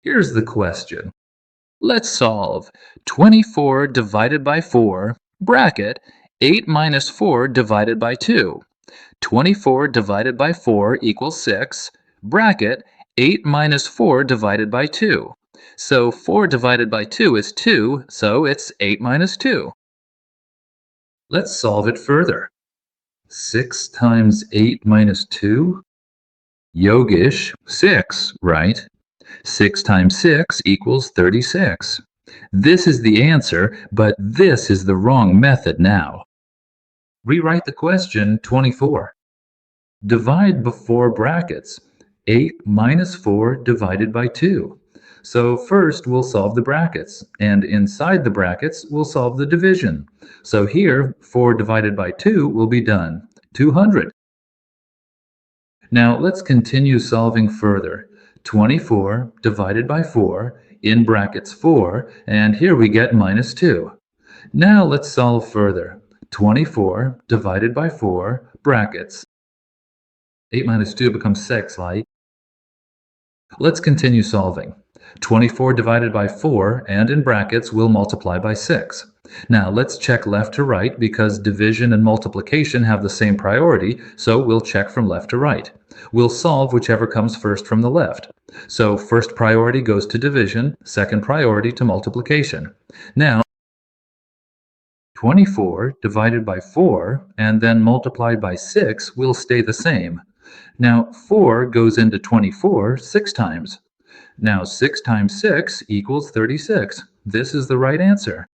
Here's the question. Let's solve 24 divided by 4, bracket 8 minus 4 divided by 2. 24 divided by 4 equals 6, bracket 8 minus 4 divided by 2. So 4 divided by 2 is 2, so it's 8 minus 2. Let's solve it further. 6 times 8 minus 2? Yogesh, 6, right? 6 times 6 equals 36. This is the answer, but this is the wrong method now. Rewrite the question 24. Divide before brackets. 8 minus 4 divided by 2. So first we'll solve the brackets, and inside the brackets we'll solve the division. So here 4 divided by 2 will be done. 200. Now let's continue solving further. 24 divided by 4, in brackets 4, and here we get minus 2. Now let's solve further. 24 divided by 4, brackets. 8 minus 2 becomes 6, like. Let's continue solving. 24 divided by 4, and in brackets, we'll multiply by 6. Now let's check left to right because division and multiplication have the same priority, so we'll check from left to right. We'll solve whichever comes first from the left. So first priority goes to division, second priority to multiplication. Now, 24 divided by 4 and then multiplied by 6 will stay the same. Now 4 goes into 24 6 times. Now 6 times 6 equals 36. This is the right answer.